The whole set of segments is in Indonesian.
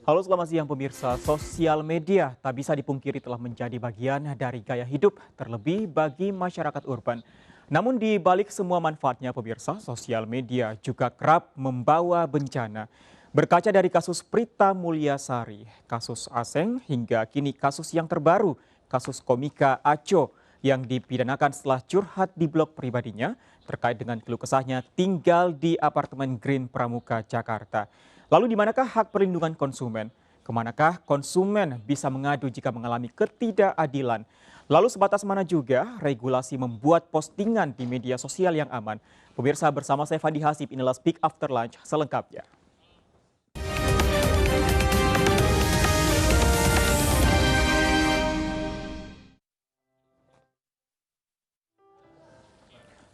Halo, selamat siang pemirsa. Sosial media tak bisa dipungkiri telah menjadi bagian dari gaya hidup, terlebih bagi masyarakat urban. Namun di balik semua manfaatnya pemirsa, sosial media juga kerap membawa bencana. Berkaca dari kasus Prita Mulyasari, kasus Aseng, hingga kini kasus yang terbaru, kasus komika Aco yang dipidanakan setelah curhat di blog pribadinya terkait dengan keluh kesahnya tinggal di apartemen Green Pramuka, Jakarta. Lalu di manakah hak perlindungan konsumen? Kemanakah konsumen bisa mengadu jika mengalami ketidakadilan? Lalu sebatas mana juga regulasi membuat postingan di media sosial yang aman? Pemirsa, bersama saya Fandi Hasib, inilah Speak After Lunch selengkapnya.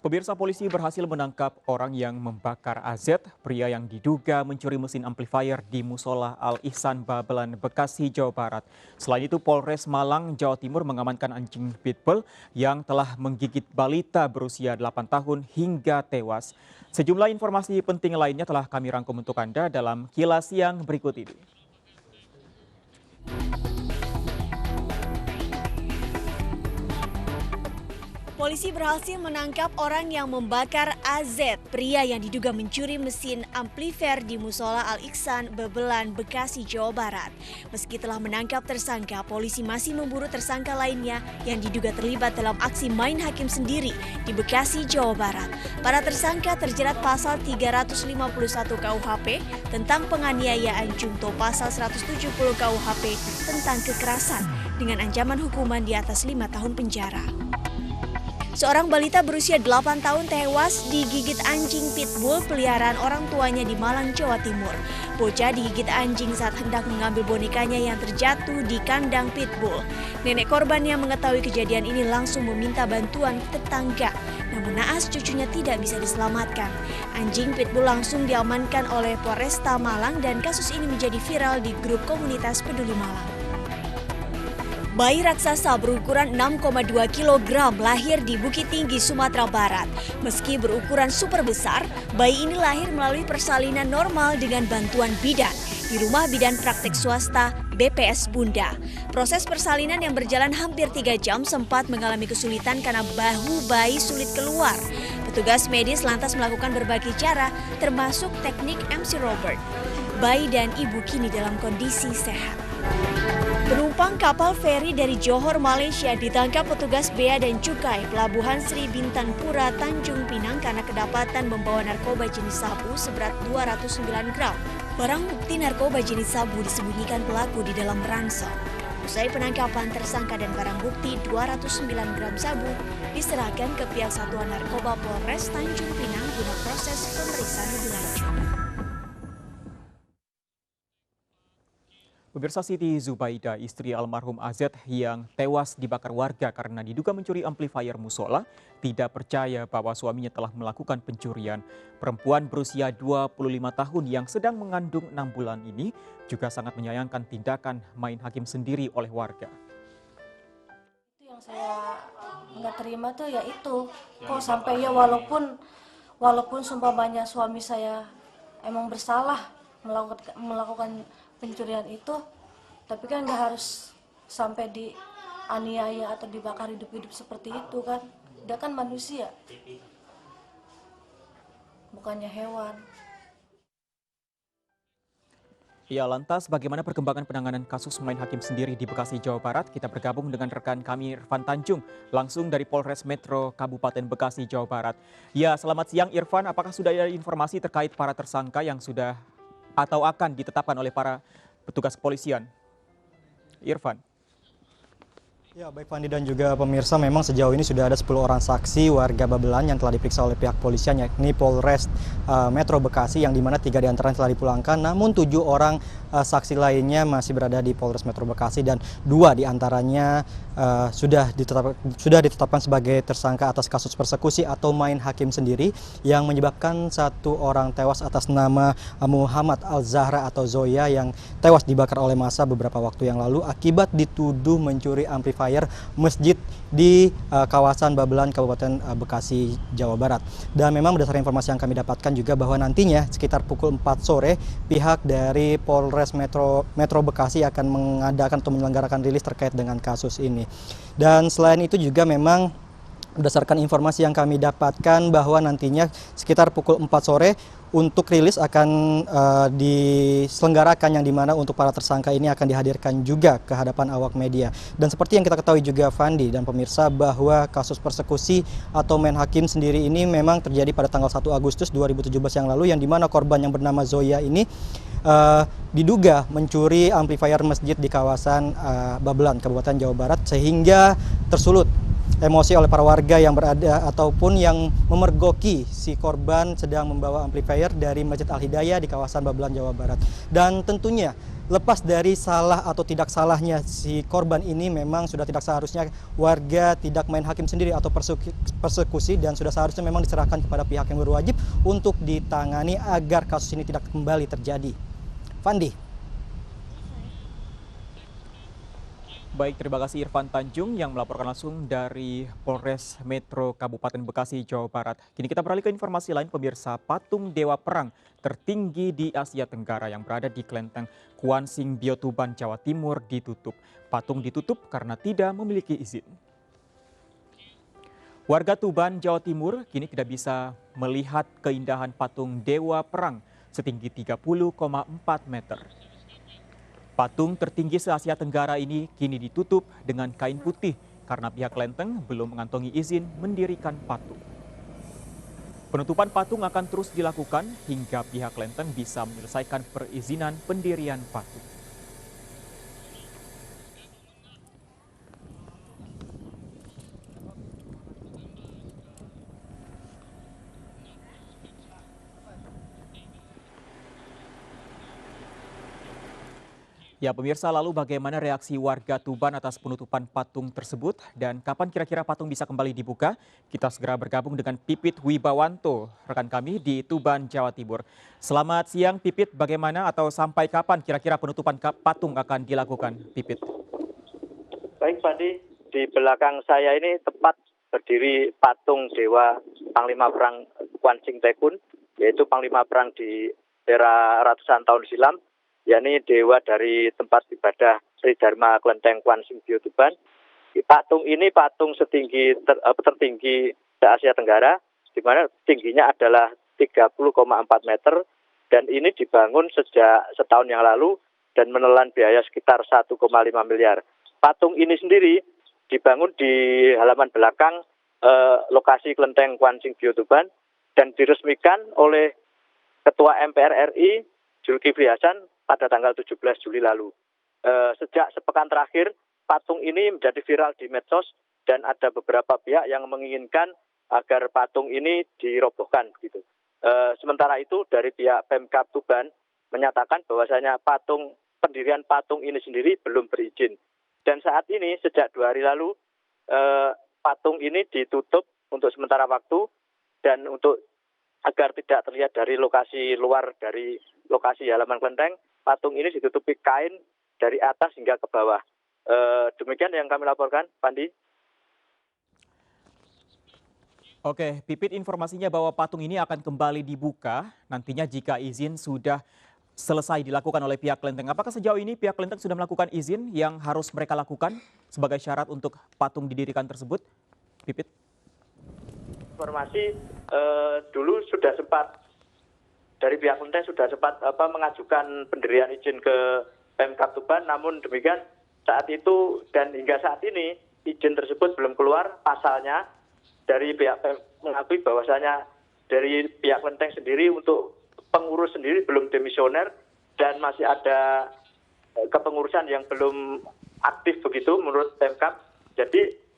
Pemirsa, polisi berhasil menangkap orang yang membakar AZ, pria yang diduga mencuri mesin amplifier di Musola Al Ihsan Babelan, Bekasi, Jawa Barat. Selain itu, Polres Malang, Jawa Timur mengamankan anjing pitbull yang telah menggigit balita berusia 8 tahun hingga tewas. Sejumlah informasi penting lainnya telah kami rangkum untuk Anda dalam Kilas Siang berikut ini. Polisi berhasil menangkap orang yang membakar AZ, pria yang diduga mencuri mesin amplifier di Musola Al Ihsan Babelan, Bekasi, Jawa Barat. Meski telah menangkap tersangka, polisi masih memburu tersangka lainnya yang diduga terlibat dalam aksi main hakim sendiri di Bekasi, Jawa Barat. Para tersangka terjerat pasal 351 KUHP tentang penganiayaan junto pasal 170 KUHP tentang kekerasan dengan ancaman hukuman di atas 5 tahun penjara. Seorang balita berusia 8 tahun tewas digigit anjing pitbull peliharaan orang tuanya di Malang, Jawa Timur. Bocah digigit anjing saat hendak mengambil bonekanya yang terjatuh di kandang pitbull. Nenek korban yang mengetahui kejadian ini langsung meminta bantuan tetangga. Namun naas cucunya tidak bisa diselamatkan. Anjing pitbull langsung diamankan oleh Polresta Malang dan kasus ini menjadi viral di grup komunitas Peduli Malang. Bayi raksasa berukuran 6,2 kg lahir di Bukit Tinggi, Sumatera Barat. Meski berukuran super besar, bayi ini lahir melalui persalinan normal dengan bantuan bidan di rumah bidan praktek swasta BPS Bunda. Proses persalinan yang berjalan hampir 3 jam sempat mengalami kesulitan karena bahu bayi sulit keluar. Petugas medis lantas melakukan berbagai cara, termasuk teknik MC Robert. Bayi dan ibu kini dalam kondisi sehat. Penumpang kapal feri dari Johor, Malaysia ditangkap petugas Bea dan Cukai Pelabuhan Sri Bintang Pura, Tanjung Pinang karena kedapatan membawa narkoba jenis sabu seberat 209 gram. Barang bukti narkoba jenis sabu disembunyikan pelaku di dalam ransel. Usai penangkapan tersangka dan barang bukti 209 gram sabu diserahkan ke pihak Satuan Narkoba Polres Tanjung Pinang guna proses pemeriksaan lebih lanjut. Pemirsa, Siti Zubaida, istri almarhum AZ yang tewas dibakar warga karena diduga mencuri amplifier musola, tidak percaya bahwa suaminya telah melakukan pencurian. Perempuan berusia 25 tahun yang sedang mengandung 6 bulan ini juga sangat menyayangkan tindakan main hakim sendiri oleh warga. Itu yang saya nggak terima tuh ya itu, kok sampai ya walaupun sumpamanya suami saya emang bersalah melakukan pencurian itu, tapi kan nggak harus sampai dianiaya atau dibakar hidup-hidup seperti itu kan. Dia kan manusia, bukannya hewan. Ya, lantas bagaimana perkembangan penanganan kasus main hakim sendiri di Bekasi, Jawa Barat? Kita bergabung dengan rekan kami Irfan Tanjung, langsung dari Polres Metro Kabupaten Bekasi, Jawa Barat. Ya, selamat siang Irfan, apakah sudah ada informasi terkait para tersangka yang sudah atau akan ditetapkan oleh para petugas kepolisian? Irfan. Ya, baik Fandi dan juga pemirsa, memang sejauh ini sudah ada 10 orang saksi warga Babelan yang telah diperiksa oleh pihak polisian, yakni Polres Metro Bekasi, yang dimana 3 diantaranya telah dipulangkan, namun 7 orang saksi lainnya masih berada di Polres Metro Bekasi dan 2 diantaranya sudah ditetapkan sebagai tersangka atas kasus persekusi atau main hakim sendiri yang menyebabkan 1 orang tewas atas nama Muhammad Al-Zahra atau Zoya yang tewas dibakar oleh massa beberapa waktu yang lalu akibat dituduh mencuri amplifier masjid di kawasan Babelan, Kabupaten Bekasi, Jawa Barat. Dan memang berdasarkan informasi yang kami dapatkan juga bahwa nantinya sekitar pukul 4 sore pihak dari Polres Polres Metro Bekasi akan mengadakan atau menyelenggarakan rilis terkait dengan kasus ini. Dan selain itu juga memang berdasarkan informasi yang kami dapatkan bahwa nantinya sekitar pukul 4 sore untuk rilis akan diselenggarakan, yang dimana untuk para tersangka ini akan dihadirkan juga ke hadapan awak media. Dan seperti yang kita ketahui juga Fandi dan pemirsa, bahwa kasus persekusi atau main hakim sendiri ini memang terjadi pada tanggal 1 Agustus 2017 yang lalu, yang dimana korban yang bernama Zoya ini diduga mencuri amplifier masjid di kawasan Babelan, Kabupaten Jawa Barat, sehingga tersulut emosi oleh para warga yang berada ataupun yang memergoki si korban sedang membawa amplifier dari Masjid Al-Hidayah di kawasan Babelan, Jawa Barat. Dan tentunya lepas dari salah atau tidak salahnya si korban ini, memang sudah tidak seharusnya warga tidak main hakim sendiri atau persekusi, dan sudah seharusnya memang diserahkan kepada pihak yang berwajib untuk ditangani agar kasus ini tidak kembali terjadi. Fandi. Baik, terima kasih Irfan Tanjung yang melaporkan langsung dari Polres Metro Kabupaten Bekasi, Jawa Barat. Kini kita beralih ke informasi lain, pemirsa. Patung Dewa Perang tertinggi di Asia Tenggara yang berada di Kelenteng Kuan Sing Bio Tuban, Jawa Timur ditutup. Patung ditutup karena tidak memiliki izin. Warga Tuban, Jawa Timur kini tidak bisa melihat keindahan patung Dewa Perang setinggi 30,4 meter. Patung tertinggi se-Asia Tenggara ini kini ditutup dengan kain putih karena pihak kelenteng belum mengantongi izin mendirikan patung. Penutupan patung akan terus dilakukan hingga pihak kelenteng bisa menyelesaikan perizinan pendirian patung. Ya pemirsa, lalu bagaimana reaksi warga Tuban atas penutupan patung tersebut dan kapan kira-kira patung bisa kembali dibuka? Kita segera bergabung dengan Pipit Wibawanto, rekan kami di Tuban, Jawa Timur. Selamat siang Pipit, bagaimana atau sampai kapan kira-kira penutupan patung akan dilakukan, Pipit? Baik Pandi, di belakang saya ini tepat berdiri patung Dewa Panglima Perang Kuan Sing Tekun, yaitu Panglima Perang di era ratusan tahun silam, yakni dewa dari tempat ibadah Sri Dharma Kelenteng Kuan Sing Bio Tuban. Patung ini patung tertinggi di Asia Tenggara, di mana tingginya adalah 30,4 meter, dan ini dibangun sejak setahun yang lalu dan menelan biaya sekitar 1,5 miliar. Patung ini sendiri dibangun di halaman belakang lokasi Kelenteng Kuan Sing Bio Tuban dan diresmikan oleh Ketua MPR RI Zulkifli Hasan pada tanggal 17 Juli lalu. Sejak sepekan terakhir, patung ini menjadi viral di medsos dan ada beberapa pihak yang menginginkan agar patung ini dirobohkan. Gitu. Sementara itu dari pihak Pemkab Tuban menyatakan bahwasanya pendirian patung ini sendiri belum berizin. Dan saat ini sejak 2 hari lalu patung ini ditutup untuk sementara waktu dan agar tidak terlihat dari lokasi luar dari lokasi halaman kelenteng, patung ini ditutupi kain dari atas hingga ke bawah. Demikian yang kami laporkan, Pandi. Oke, Pipit, informasinya bahwa patung ini akan kembali dibuka nantinya jika izin sudah selesai dilakukan oleh pihak kelenteng. Apakah sejauh ini pihak kelenteng sudah melakukan izin yang harus mereka lakukan sebagai syarat untuk patung didirikan tersebut, Pipit? Informasi dulu sudah sempat dari pihak kelenteng sudah sempat mengajukan pendirian izin ke Pemkab Tuban, namun demikian saat itu dan hingga saat ini izin tersebut belum keluar. Pasalnya dari pihak mengakui bahwasanya dari pihak kelenteng sendiri untuk pengurus sendiri belum demisioner dan masih ada kepengurusan yang belum aktif begitu menurut Pemkab. Jadi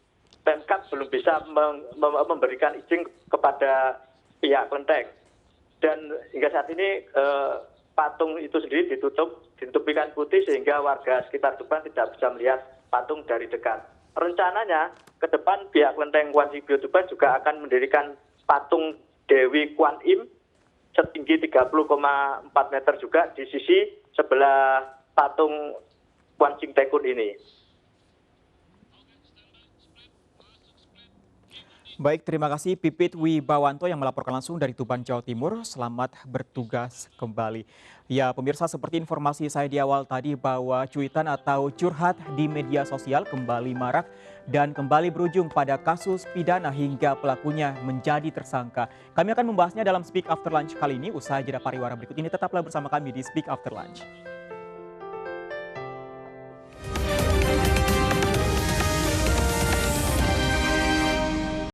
Pemkab belum bisa memberikan izin kepada pihak kelenteng. Dan hingga saat ini patung itu sendiri ditutupi kain putih sehingga warga sekitar Tuban tidak bisa melihat patung dari dekat. Rencananya ke depan pihak kelenteng Kuan Sing Bio Tuban juga akan mendirikan patung Dewi Kuan Im setinggi 30,4 meter juga di sisi sebelah patung Kuan Sing Tekun ini. Baik, terima kasih Pipit Wibawanto yang melaporkan langsung dari Tuban, Jawa Timur. Selamat bertugas kembali. Ya, pemirsa, seperti informasi saya di awal tadi bahwa cuitan atau curhat di media sosial kembali marak dan kembali berujung pada kasus pidana hingga pelakunya menjadi tersangka. Kami akan membahasnya dalam Speak After Lunch kali ini. Usai jeda pariwara berikut ini, tetaplah bersama kami di Speak After Lunch.